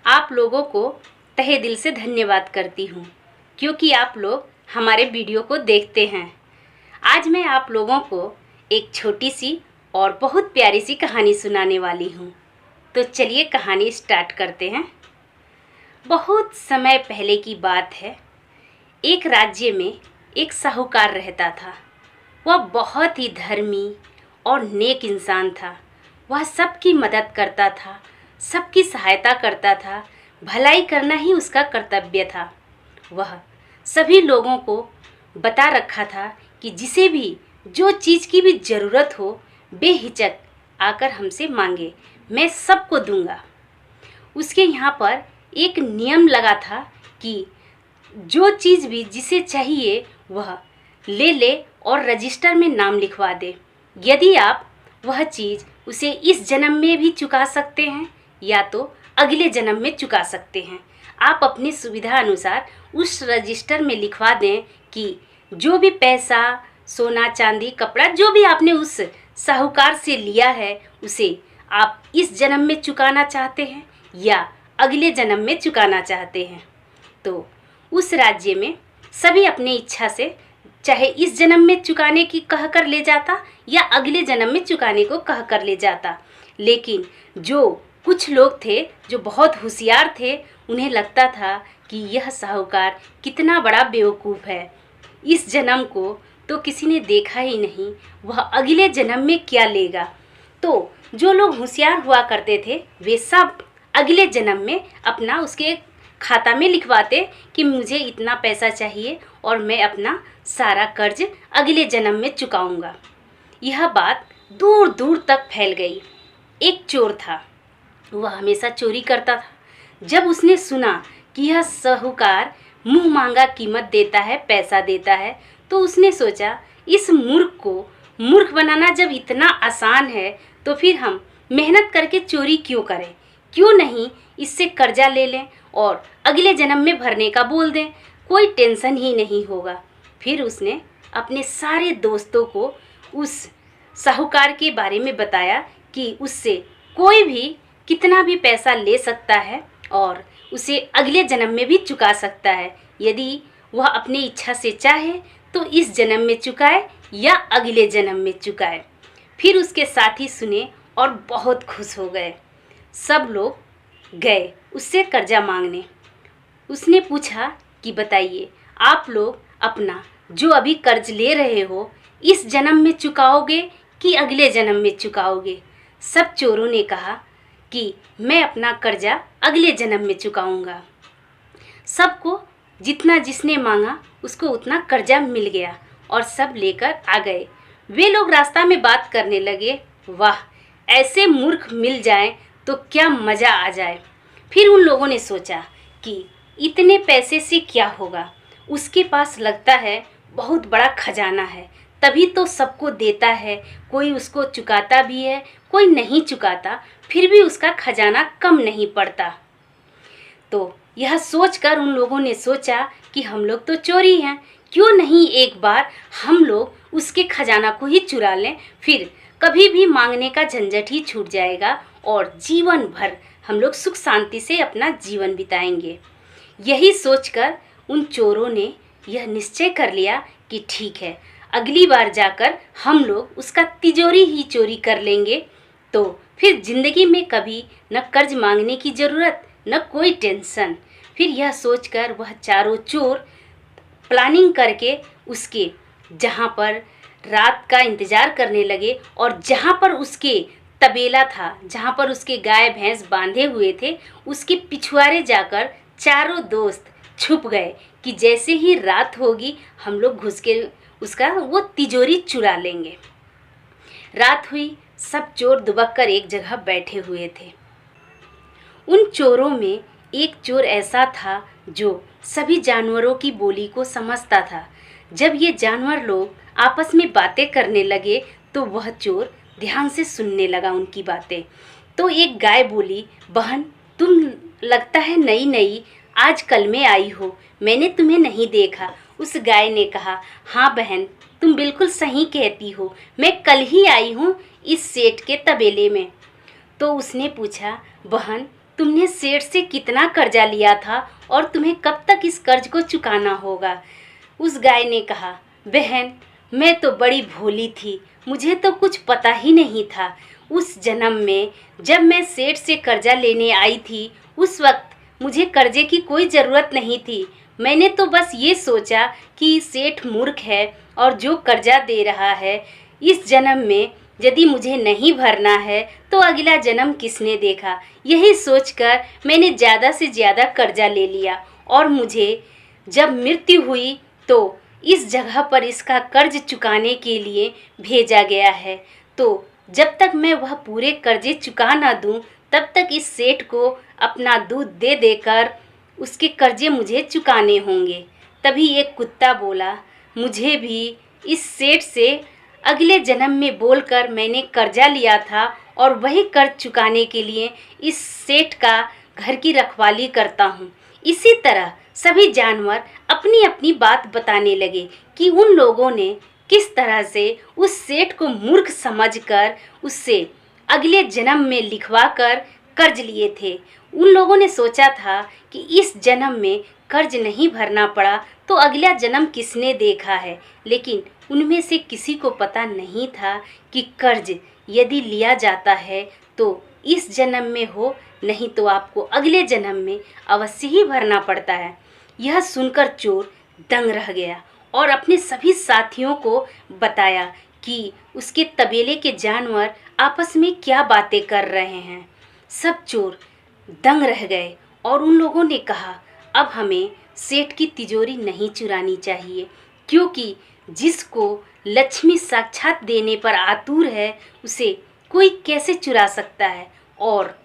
आप लोगों को तहे दिल से धन्यवाद करती हूँ, क्योंकि आप लोग हमारे वीडियो को देखते हैं। आज मैं आप लोगों को एक छोटी सी और बहुत प्यारी सी कहानी सुनाने वाली हूँ। तो चलिए कहानी स्टार्ट करते हैं। बहुत समय पहले की बात है। एक राज्य में एक साहूकार रहता था। वह बहुत ही धर्मी और नेक इंसान था। वह सबकी मदद करता था, सबकी सहायता करता था। भलाई करना ही उसका कर्तव्य था। वह सभी लोगों को बता रखा था कि जिसे भी जो चीज़ की भी ज़रूरत हो बेहिचक आकर हमसे मांगे, मैं सबको दूंगा। उसके यहाँ पर एक नियम लगा था कि जो चीज़ भी जिसे चाहिए वह ले ले और रजिस्टर में नाम लिखवा दे। यदि आप वह चीज़ उसे इस जन्म में भी चुका सकते हैं या तो अगले जन्म में चुका सकते हैं। आप अपनी सुविधा अनुसार उस रजिस्टर में लिखवा दें कि जो भी पैसा, सोना, चांदी, कपड़ा जो भी आपने उस साहूकार से लिया है उसे आप इस जन्म में चुकाना चाहते हैं या अगले जन्म में चुकाना चाहते हैं। तो उस राज्य में सभी अपनी इच्छा से चाहे इस जन्म में चुकाने की कह कर ले जाता या अगले जन्म में चुकाने को कह कर ले जाता। लेकिन जो कुछ लोग थे जो बहुत होशियार थे, उन्हें लगता था कि यह साहूकार कितना बड़ा बेवकूफ़ है। इस जन्म को तो किसी ने देखा ही नहीं, वह अगले जन्म में क्या लेगा। तो जो लोग होशियार हुआ करते थे वे सब अगले जन्म में अपना उसके खाता में लिखवाते कि मुझे इतना पैसा चाहिए और मैं अपना सारा कर्ज अगले जन्म में चुकाऊंगा। यह बात दूर दूर तक फैल गई। एक चोर था, वह हमेशा चोरी करता था। जब उसने सुना कि यह साहूकार मुंह मांगा कीमत देता है, पैसा देता है, तो उसने सोचा इस मूर्ख को मूर्ख बनाना जब इतना आसान है तो फिर हम मेहनत करके चोरी क्यों करें। क्यों नहीं इससे कर्जा ले लें और अगले जन्म में भरने का बोल दें, कोई टेंशन ही नहीं होगा। फिर उसने अपने सारे दोस्तों को उस साहूकार के बारे में बताया कि उससे कोई भी कितना भी पैसा ले सकता है और उसे अगले जन्म में भी चुका सकता है। यदि वह अपनी इच्छा से चाहे तो इस जन्म में चुकाए या अगले जन्म में चुकाए। फिर उसके साथी सुने और बहुत खुश हो गए। सब लोग गए उससे कर्जा मांगने। उसने पूछा कि बताइए आप लोग अपना जो अभी कर्ज ले रहे हो इस जन्म में चुकाओगे कि अगले जन्म में चुकाओगे। सब चोरों ने कहा कि मैं अपना कर्जा अगले जन्म में चुकाऊंगा। सबको जितना जिसने मांगा उसको उतना कर्जा मिल गया और सब लेकर आ गए। वे लोग रास्ता में बात करने लगे, वाह ऐसे मूर्ख मिल जाएं तो क्या मज़ा आ जाए। फिर उन लोगों ने सोचा कि इतने पैसे से क्या होगा, उसके पास लगता है बहुत बड़ा खजाना है, तभी तो सबको देता है। कोई उसको चुकाता भी है, कोई नहीं चुकाता, फिर भी उसका खजाना कम नहीं पड़ता। तो यह सोचकर उन लोगों ने सोचा कि हम लोग तो चोरी हैं, क्यों नहीं एक बार हम लोग उसके खजाना को ही चुरा लें, फिर कभी भी मांगने का झंझट ही छूट जाएगा और जीवन भर हम लोग सुख शांति से अपना जीवन बिताएंगे। यही सोचकर उन चोरों ने यह निश्चय कर लिया कि ठीक है, अगली बार जाकर हम लोग उसका तिजोरी ही चोरी कर लेंगे, तो फिर ज़िंदगी में कभी न कर्ज मांगने की ज़रूरत न कोई टेंशन। फिर यह सोचकर वह चारों चोर प्लानिंग करके उसके जहाँ पर रात का इंतज़ार करने लगे और जहाँ पर उसके तबेला था, जहाँ पर उसके गाय भैंस बांधे हुए थे, उसके पिछुआरे जाकर चारों दोस्त छुप गए कि जैसे ही रात होगी हम लोग घुस के उसका वो तिजोरी चुरा लेंगे। रात हुई, सब चोर दुबक कर एक जगह बैठे हुए थे। उन चोरों में एक चोर ऐसा था जो सभी जानवरों की बोली को समझता था। जब ये जानवर लोग आपस में बातें करने लगे तो वह चोर ध्यान से सुनने लगा उनकी बातें। तो एक गाय बोली, बहन तुम लगता है नई नई आज कल में आई हो, मैंने तुम्हें नहीं देखा। उस गाय ने कहा, हाँ बहन तुम बिल्कुल सही कहती हो, मैं कल ही आई हूँ इस सेठ के तबेले में। तो उसने पूछा, बहन तुमने सेठ से कितना कर्जा लिया था और तुम्हें कब तक इस कर्ज को चुकाना होगा। उस गाय ने कहा, बहन मैं तो बड़ी भोली थी, मुझे तो कुछ पता ही नहीं था। उस जन्म में जब मैं सेठ से कर्जा लेने आई थी उस वक्त मुझे कर्जे की कोई ज़रूरत नहीं थी। मैंने तो बस ये सोचा कि सेठ मूर्ख है और जो कर्जा दे रहा है, इस जन्म में यदि मुझे नहीं भरना है तो अगला जन्म किसने देखा। यही सोचकर मैंने ज़्यादा से ज़्यादा कर्जा ले लिया और मुझे जब मृत्यु हुई तो इस जगह पर इसका कर्ज चुकाने के लिए भेजा गया है। तो जब तक मैं वह पूरे कर्जे चुका ना दूं तब तक इस सेठ को अपना दूध दे देकर उसके कर्जे मुझे चुकाने होंगे। तभी एक कुत्ता बोला, मुझे भी इस सेठ से अगले जन्म में बोलकर मैंने कर्जा लिया था और वही कर्ज चुकाने के लिए इस सेठ का घर की रखवाली करता हूँ। इसी तरह सभी जानवर अपनी अपनी बात बताने लगे कि उन लोगों ने किस तरह से उस सेठ को मूर्ख समझकर उससे अगले जन्म में लिखवाकर कर्ज लिए थे। उन लोगों ने सोचा था कि इस जन्म में कर्ज नहीं भरना पड़ा तो अगला जन्म किसने देखा है, लेकिन उनमें से किसी को पता नहीं था कि कर्ज यदि लिया जाता है तो इस जन्म में हो, नहीं तो आपको अगले जन्म में अवश्य ही भरना पड़ता है। यह सुनकर चोर दंग रह गया और अपने सभी साथियों को बताया कि उसके तबेले के जानवर आपस में क्या बातें कर रहे हैं। सब चोर दंग रह गए और उन लोगों ने कहा, अब हमें सेठ की तिजोरी नहीं चुरानी चाहिए, क्योंकि जिसको लक्ष्मी साक्षात देने पर आतुर है उसे कोई कैसे चुरा सकता है। और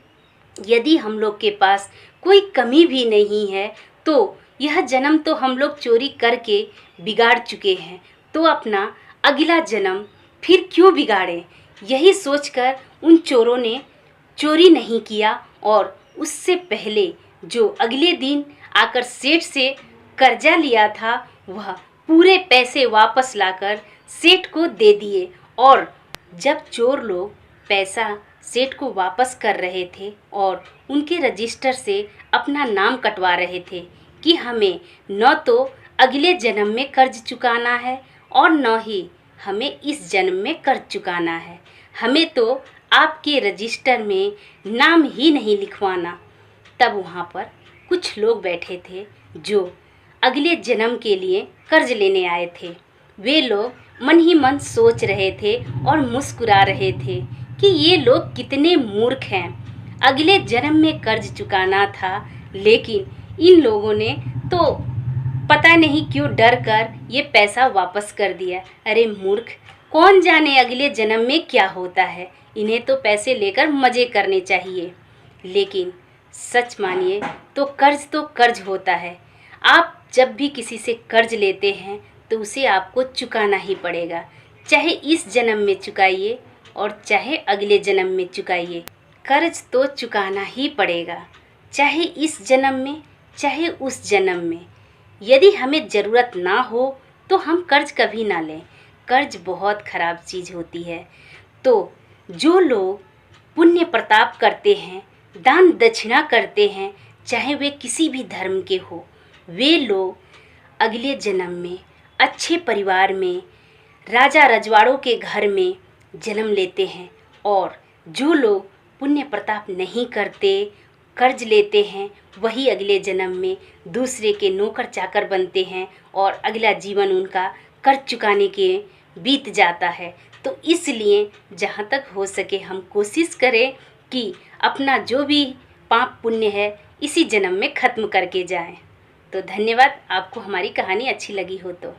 यदि हम लोग के पास कोई कमी भी नहीं है तो यह जन्म तो हम लोग चोरी करके बिगाड़ चुके हैं, तो अपना अगला जन्म फिर क्यों बिगाड़ें। यही सोचकर उन चोरों ने चोरी नहीं किया और उससे पहले जो अगले दिन आकर सेठ से कर्जा लिया था वह पूरे पैसे वापस लाकर सेठ को दे दिए। और जब चोर लोग पैसा सेठ को वापस कर रहे थे और उनके रजिस्टर से अपना नाम कटवा रहे थे कि हमें न तो अगले जन्म में कर्ज चुकाना है और न ही हमें इस जन्म में कर्ज चुकाना है, हमें तो आपके रजिस्टर में नाम ही नहीं लिखवाना, तब वहाँ पर कुछ लोग बैठे थे जो अगले जन्म के लिए कर्ज लेने आए थे। वे लोग मन ही मन सोच रहे थे और मुस्कुरा रहे थे कि ये लोग कितने मूर्ख हैं। अगले जन्म में कर्ज चुकाना था, लेकिन इन लोगों ने तो पता नहीं क्यों डर कर ये पैसा वापस कर दिया। अरे मूर्ख, कौन जाने अगले जन्म में क्या होता है, इन्हें तो पैसे लेकर मज़े करने चाहिए। लेकिन सच मानिए तो कर्ज होता है। आप जब भी किसी से कर्ज लेते हैं तो उसे आपको चुकाना ही पड़ेगा, चाहे इस जन्म में चुकाइए और चाहे अगले जन्म में चुकाइए। कर्ज तो चुकाना ही पड़ेगा, चाहे इस जन्म में चाहे उस जन्म में। यदि हमें ज़रूरत ना हो तो हम कर्ज कभी ना लें। कर्ज बहुत ख़राब चीज़ होती है। तो जो लोग पुण्य प्रताप करते हैं, दान दक्षिणा करते हैं, चाहे वे किसी भी धर्म के हो, वे लोग अगले जन्म में अच्छे परिवार में, राजा रजवाड़ों के घर में जन्म लेते हैं। और जो लोग पुण्य प्रताप नहीं करते, कर्ज लेते हैं, वही अगले जन्म में दूसरे के नौकर चाकर बनते हैं और अगला जीवन उनका कर्ज चुकाने के बीत जाता है। तो इसलिए जहाँ तक हो सके हम कोशिश करें कि अपना जो भी पाप पुण्य है इसी जन्म में ख़त्म करके जाएं। तो धन्यवाद। आपको हमारी कहानी अच्छी लगी हो तो